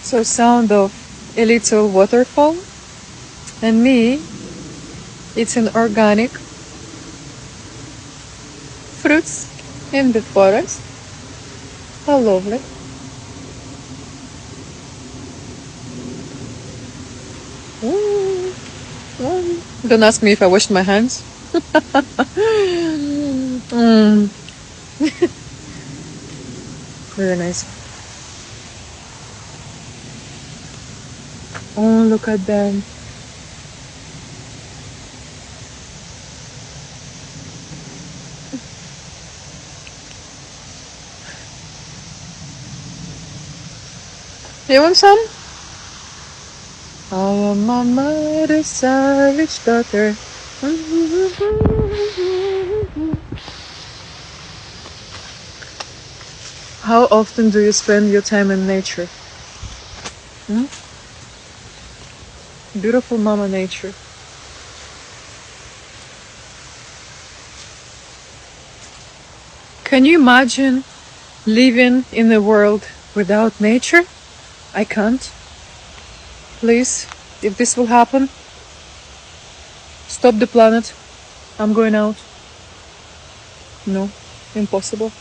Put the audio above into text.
So sound of a little waterfall, and me, it's an organic fruits in the forest. How lovely. Mm, Don't ask me if I washed my hands. Mm, very nice. Oh, look at them. You want some? I am my mother's savage daughter. How often do you spend your time in nature? Hmm? Beautiful mama nature. Can you imagine living in a world without nature? I can't. Please, if this will happen, stop the planet. I'm going out. No, impossible.